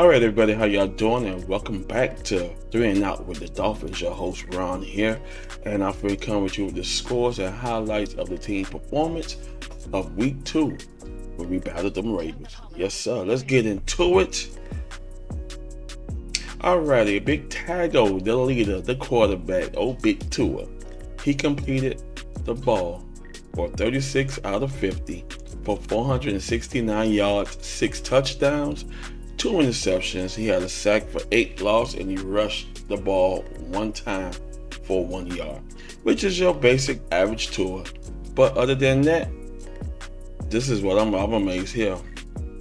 All right, everybody, how y'all doing? And welcome back to Three and Out with the Dolphins. Your host Ron here, and I'm going to come with you with the scores and highlights of the team performance of Week 2, where we battled them Ravens. Yes, sir. Let's get into it. Alrighty, Big Tago, the leader, the quarterback, Big Tua. He completed the ball for 36 out of 50 for 469 yards, 6 touchdowns, 2 interceptions. He had a sack for 8 loss, and he rushed the ball 1 time for 1 yard, which is your basic average Tua. But other than that, this is what I'm amazed here.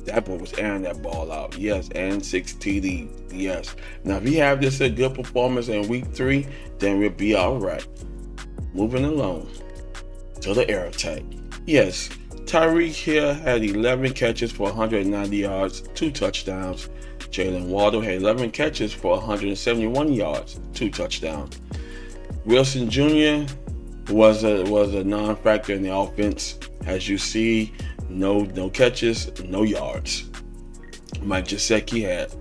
That boy was airing that ball out. Yes, and 6 TD. Yes. Now, if he have this a good performance in Week 3, then we'll be all right. Moving along to the air attack. Yes, Tyreek Hill had 11 catches for 190 yards, 2 touchdowns. Jalen Waddle had 11 catches for 171 yards, 2 touchdowns. Wilson Jr. was a non-factor in the offense. As you see, no catches, no yards. Mike Gesicki had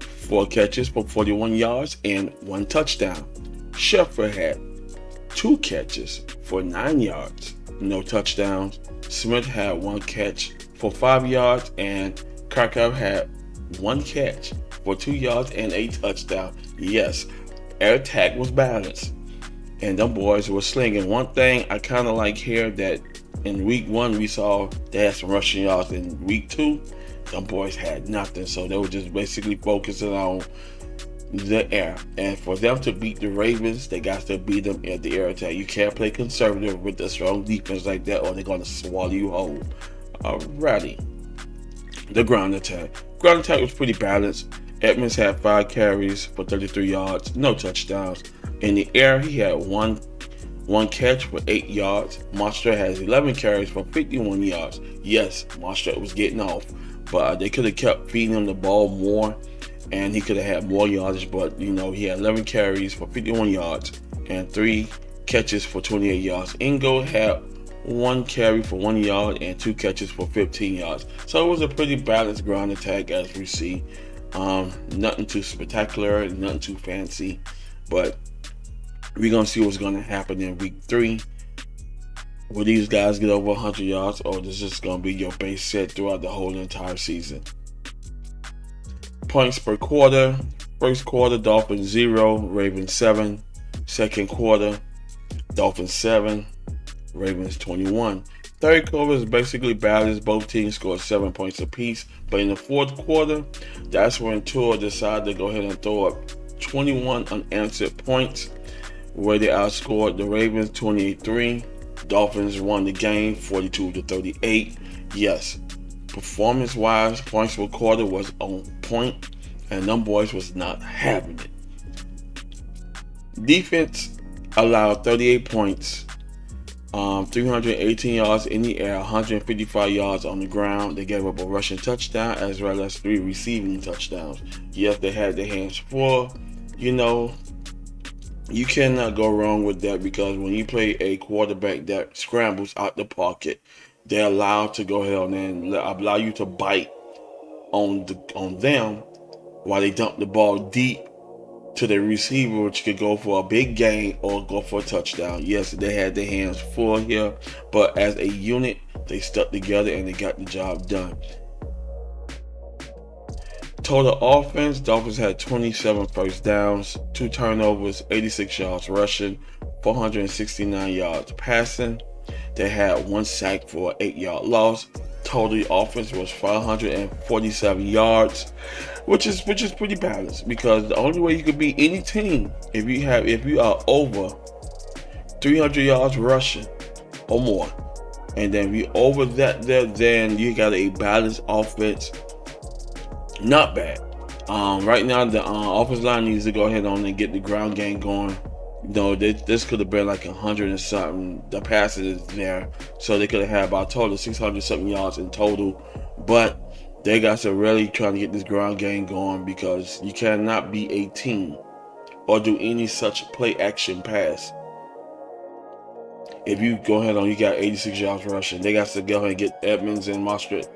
4 catches for 41 yards and 1 touchdown. Shepard had 2 catches for 9 yards, no touchdowns. Smith had 1 catch for 5 yards, and Kirkhoff had 1 catch for 2 yards and a touchdown. Yes, air attack was balanced, and them boys were slinging. One thing I kind of like here that in Week 1 we saw they had some rushing yards. In Week 2, them boys had nothing, so they were just basically focusing on the air. And for them to beat the Ravens, they got to beat them at the air attack. You can't play conservative with a strong defense like that, or they're going to swallow you whole. Alrighty. The ground attack. Ground attack was pretty balanced. Edmonds had 5 carries for 33 yards, no touchdowns. In the air, he had one catch for 8 yards. Monster has 11 carries for 51 yards. Yes, Monster was getting off, but they could have kept feeding him the ball more, and he could have had more yardage. But he had 11 carries for 51 yards and 3 catches for 28 yards. Ingo had 1 carry for 1 yard and 2 catches for 15 yards. So it was a pretty balanced ground attack, as we see. Nothing too spectacular, nothing too fancy, but we're going to see what's going to happen in Week 3. Will these guys get over 100 yards, or is this going to be your base set throughout the whole entire season? Points per quarter. First quarter, Dolphins 0, Ravens 7. Second quarter, Dolphins 7, Ravens 21. Third quarter is basically balanced. Both teams scored 7 points apiece. But in the fourth quarter, that's when Tua decided to go ahead and throw up 21 unanswered points, where they outscored the Ravens 28-3. Dolphins won the game 42-38. Yes, performance-wise, points per quarter was on point, and them boys was not having it. Defense allowed 38 points, 318 yards in the air, 155 yards on the ground. They gave up a rushing touchdown as well as 3 receiving touchdowns. Yes, they had their hands full. You cannot go wrong with that, because when you play a quarterback that scrambles out the pocket, they're allowed to go ahead and allow you to bite on them while they dump the ball deep to the receiver, which could go for a big gain or go for a touchdown. Yes, they had their hands full here, but as a unit, they stuck together and they got the job done. Total offense, Dolphins had 27 first downs, 2 turnovers, 86 yards rushing, 469 yards passing. They had 1 sack for an 8-yard loss. Total offense was 547 yards, which is pretty balanced, because the only way you could beat any team if you are over 300 yards rushing or more, and then if you over that there, then you got a balanced offense. Not bad. Right now the offensive line needs to go ahead on and get the ground game going. This could have been like 100 and something. The passes is there, so they could have had about a total of 600 something yards in total. But they got to really try to get this ground game going, because you cannot be a team or do any such play action pass if you go ahead on, you got 86 yards rushing. They got to go ahead and get Edmonds and Mostert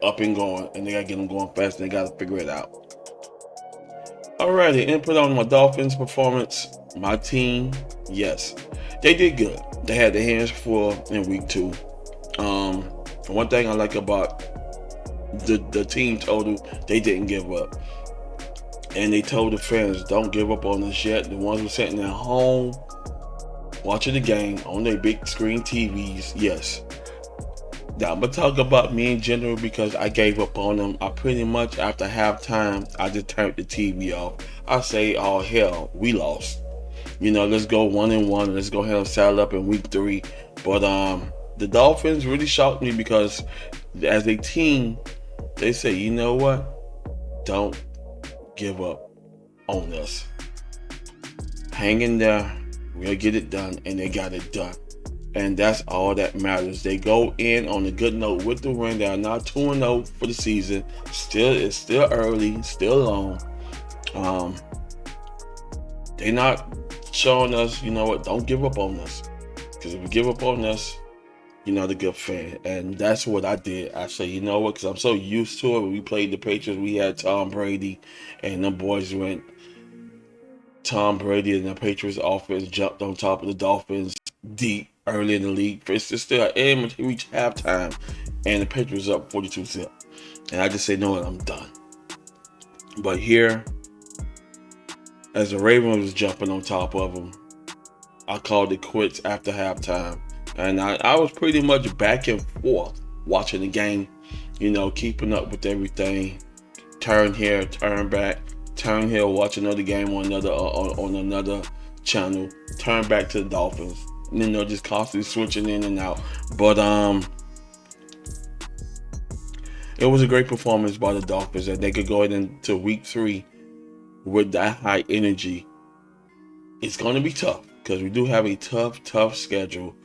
up and going, and they got to get them going fast, and they got to figure it out. Alrighty, input on my Dolphins performance. My team, yes, they did good. They had their hands full in week 2. Um, One thing I like about the team total, they didn't give up. And they told the fans, don't give up on us yet. The ones who are sitting at home watching the game on their big screen TVs, yes. Now, I'm going to talk about me in general because I gave up on them. I pretty much, after halftime, I just turned the TV off. I say, oh, hell, we lost. Let's go 1-1. Let's go ahead and saddle up in week 3. But the Dolphins really shocked me because as a team, they say, you know what? Don't give up on us. Hang in there. We'll get it done. And they got it done. And that's all that matters. They go in on a good note with the win. They are not 2-0 for the season. It's still early, still long. They're not showing us, you know what, don't give up on us. Because if you give up on us, you're not a good fan. And that's what I did. I said, you know what, because I'm so used to it. When we played the Patriots, we had Tom Brady, and them boys went Tom Brady and the Patriots offense jumped on top of the Dolphins deep early in the league. It's still in until we reach halftime, and the Patriots up 42-0. And I just said, no, I'm done. But here, as the Ravens was jumping on top of them, I called it quits after halftime. And I was pretty much back and forth watching the game, keeping up with everything. Turn here, turn back, turn here, watch another game on another channel, turn back to the Dolphins. Just constantly switching in and out. But it was a great performance by the Dolphins that they could go into week 3 with that high energy. It's going to be tough because we do have a tough schedule.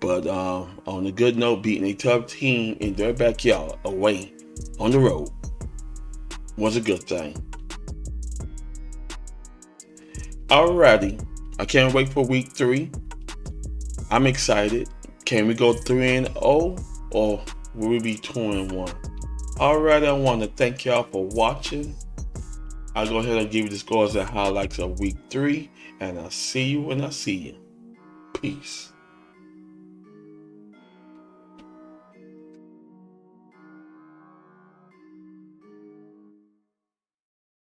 But on a good note, beating a tough team in their backyard away on the road was a good thing. Alrighty, I can't wait for week 3. I'm excited. Can we go 3-0 or will we be 2-1? Alright, I want to thank y'all for watching. I'll go ahead and give you the scores and highlights of week 3, and I'll see you when I see you. Peace.